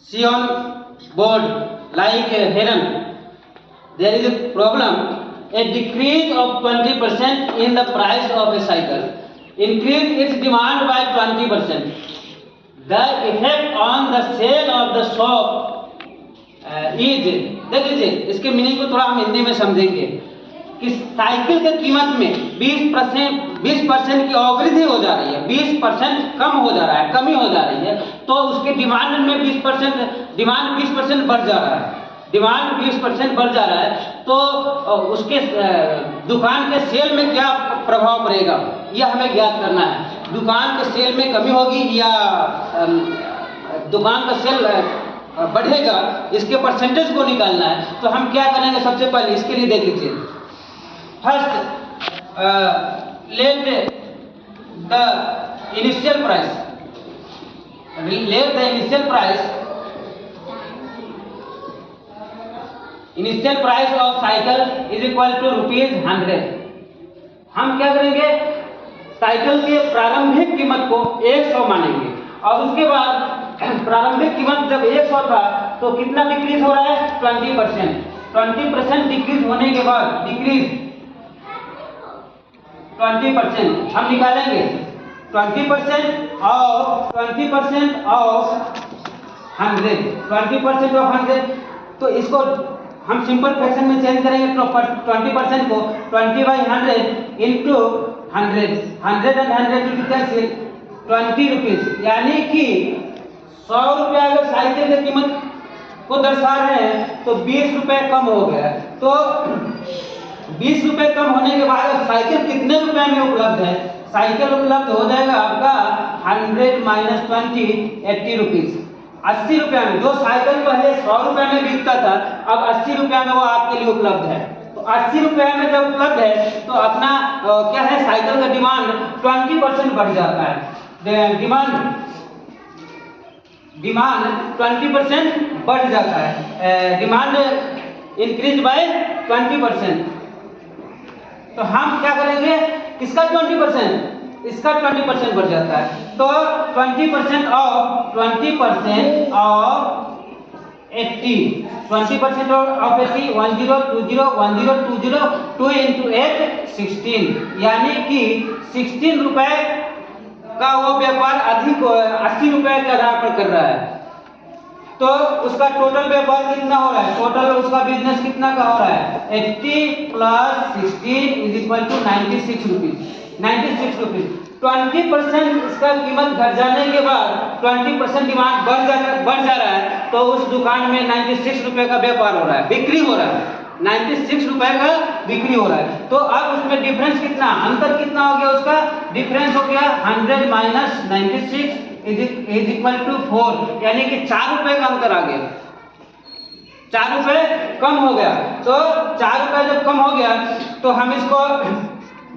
see on board like a heron. There is a problem. A decrease of 20% in the price of a cycle increase its demand by 20%. The effect on the sale of the shop is, देख लीजिए इसके meaning को थोड़ा हम हिंदी में समझेंगे कि cycle की कीमत में 20% की अवृद्धि हो जा रही है, 20% कम हो जा रहा है, कमी हो जा रही है, तो उसके डिमांड में 20% बढ़ जा रहा है, डिमांड 20% बढ़ जा रहा है, तो उसके दुकान के सेल में क्या प्रभाव पड़ेगा यह हमें ज्ञात करना है। दुकान के सेल में कमी होगी या दुकान का सेल बढ़ेगा, इसके परसेंटेज को निकालना है। तो हम क्या करेंगे, सबसे पहले इसके लिए देख लीजिए। First let the initial price, initial price of cycle is equal to ₹100। हम क्या करेंगे, साइकिल के प्रारंभिक कीमत को 100 मानेंगे और उसके बाद प्रारंभिक कीमत जब 100 था तो कितना डिक्रीज हो रहा है, 20% डिक्रीज होने के बाद 20% हम निकालेंगे 20% ऑफ 100। तो इसको हम सिंपल फ्रैक्शन में चेंज करेंगे तो 20% को 20/100 इंटू 100 एंड 100 कैंसिल 20 रुपीज, यानी कि 100 रुपये अगर साइकिल की कीमत को दर्शा रहे हैं तो 20 रुपये कम हो गया। तो 20 रुपये कम होने के बाद साइकिल कितने रुपए में उपलब्ध है, साइकिल उपलब्ध हो जाएगा आपका 100 - 20 80 रुपीज, 80 रुपये में। जो साइकिल पहले 100 रुपये में बिकता था अब 80 रुपये में वो आपके लिए उपलब्ध है। तो 80 रुपये में जब उपलब्ध है तो अपना क्या है, साइकिल का डिमांड 20% बढ़ जाता है। डिमांड 20% बढ़ जाता है, डिमांड इंक्रीज बाय 20%। तो हम क्या करेंगे, किसका 20%, इसका 20% बढ़ जाता है। तो 20% ऑफ 80, 20% ऑफ 80 10 20 2 इंटू 8 16, यानी कि 16 रुपए का वो व्यापार अधिक 80 रुपए के आधार पर कर रहा है। तो उसका टोटल व्यापार कितना हो रहा है, टोटल उसका बिजनेस कितना का हो रहा है, 80 + 16 इज इक्वल टू 96 रुपीज। 20% इसका कीमत घट जाने के बाद 20% डिमांड बढ़ जा रहा है, तो उस दुकान में 96 रुपए का व्यापार हो रहा है, बिक्री हो रहा है, 96 रुपए का बिक्री हो रहा है। तो अब उसमें डिफरेंस कितना, अंतर कितना हो गया, उसका डिफरेंस हो गया 100 - 96 इज इक्वल टू 4, यानी कि 4 रुपए का अंतर आ गया, 4 रुपए कम हो गया। तो 4 रुपए जब कम हो गया तो हम इसको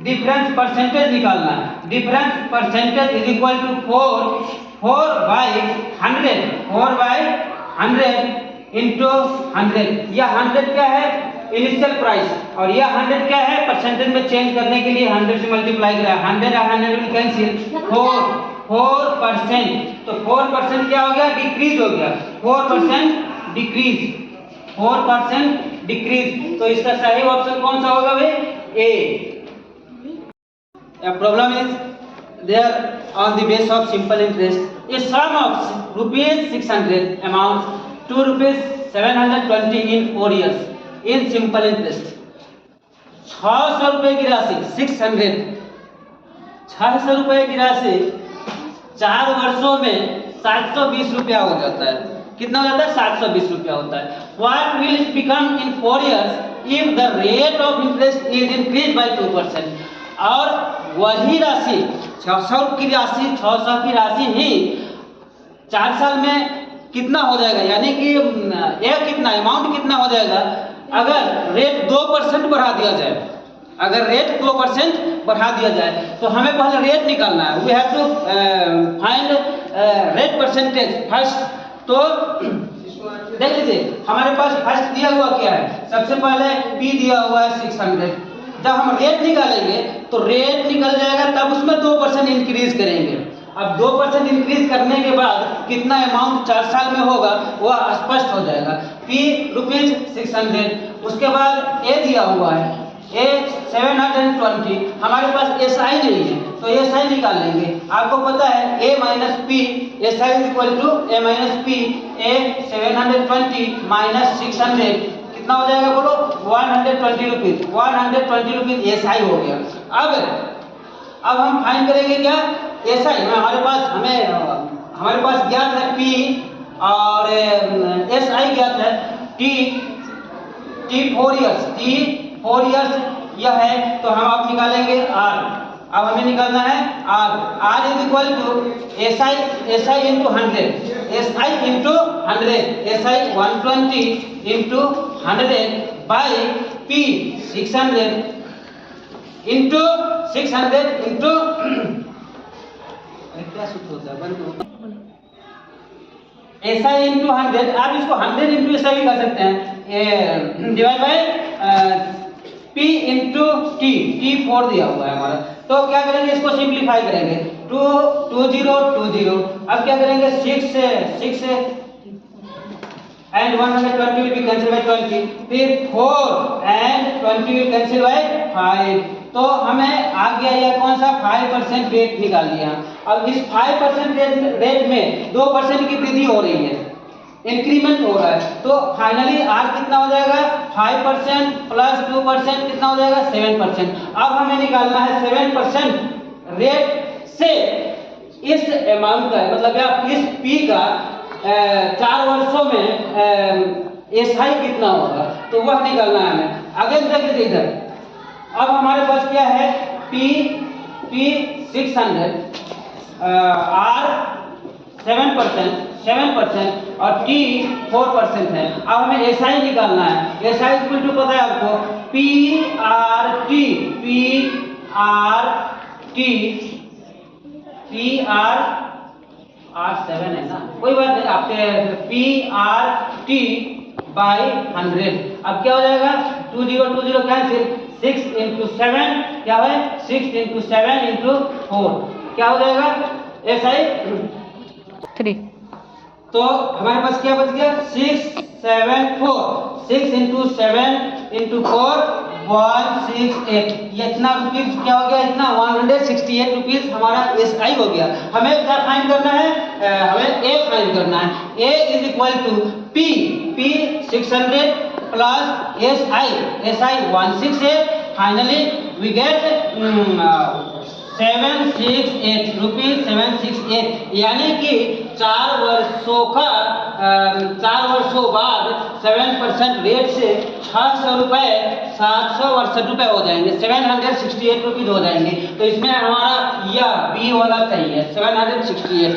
डिफरेंस परसेंटेज निकालना है। Difference percentage is equal to 4/100 into 100। यह 100 क्या है, इनिशियल प्राइस, और यह 100 क्या है, परसेंटेज में चेंज करने के लिए 100 से मल्टीप्लाई करा, 100 और 100 विल कैंसिल 4%। तो 4% क्या हो गया, डिक्रीज हो गया, 4% डिक्रीज। तो इसका सही ऑप्शन कौन सा होगा भाई, ए। A problem is there on the base of simple interest. A sum of ₹600 amounts to ₹720 in 4 years in simple interest. 600 रुपए की राशि 600 रुपए की राशि 4 वर्षों में 720 रुपया हो जाता है। कितना हो जाता है, 720 रुपया होता है। What will it become in 4 years if the rate of interest is increased by 2%? और वही राशि 600 की राशि ही 4 साल में कितना हो जाएगा, यानी कि यह कितना अमाउंट कितना हो जाएगा अगर रेट 2% बढ़ा दिया जाए। अगर रेट 2% बढ़ा दिया जाए तो हमें पहले रेट निकालना है, we have to find rate percentage first. तो देख लीजिए हमारे पास फर्स्ट दिया हुआ क्या है, सबसे पहले P दिया हुआ है 600। जब हम रेट निकालेंगे तो रेट निकल जाएगा, तब उसमें 2% इंक्रीज करेंगे। अब 2% इंक्रीज करने के बाद कितना अमाउंट 4 साल में होगा वह स्पष्ट हो जाएगा। P ₹600, उसके बाद A दिया हुआ है, A 720, हमारे पास SI नहीं है तो SI निकाल लेंगे। आपको पता है A minus P, SI is equal to A minus P, A 720 minus 600 कितना हो जाएगा बोलो? 120 रुपीज, 120 रुपीज SI हो गया। अब हम फाइंड करेंगे क्या? SI हमारे पास ज्ञात है P और SI ज्ञात है T 4 इयर्स यह है तो हम अब निकालेंगे R। अब हमें निकालना है R is equal to SI into 100, SI into 100, SI 120 into 100 by P 600 into 600 into क्या सूत्र होता है SI इंटू 100, आप इसको 100 इंटू SI भी कर सकते हैं, divide by P into T 4 दिया हुआ है हमारा। तो क्या करेंगे, इसको सिंप्लीफाई करेंगे, 2020। अब क्या करेंगे, 6 and 120 will be cancelled by 20, फिर 4 and 20 will cancel by 5। तो हमें आ गया यह कौन सा 5% रेट निकाल लिया। अब इस 5% रेट में 2% की वृद्धि हो रही है, इंक्रीमेंट हो रहा है, तो फाइनली R कितना हो जाएगा, 5% प्लस 2% कितना हो जाएगा, 7%। अब हमें निकालना है 7% रेट से इस अमाउंट का, मतलब इस P का 4 वर्षों में SI कितना होगा, तो वह निकालना है हमें। अगेन देखिए इधर, अब हमारे पास क्या है, P 600, R 7% और T 4% है। अब हमें SI निकालना है। SI इक्वल टू पता है आपको, PRT 7 है ना, कोई बात नहीं, आपके PRT बाई 100। अब क्या हो जाएगा, 20 कैंसिल, 6 इंटू 7 क्या है, 6 इंटू 7 इंटू 4 क्या हो जाएगा, SI 3। तो हमारे पास क्या बच गया, 674, 6 इंटू 7 इंटू 4 168। ये इतना रुपीज क्या हो गया, इतना 168 रुपीज हमारा SI हो गया। हमें क्या फाइंड करना है, हमें A फाइंड करना है। A is equal to P 600 plus SI 168, finally we get 768 rupees, 768, यानी कि 4 वर्षों बाद 7% रेट से 600 रुपए 768 रुपए हो जाएंगे, 768 रुपीज हो जाएंगे। तो इसमें हमारा यह B वाला सही है, 768।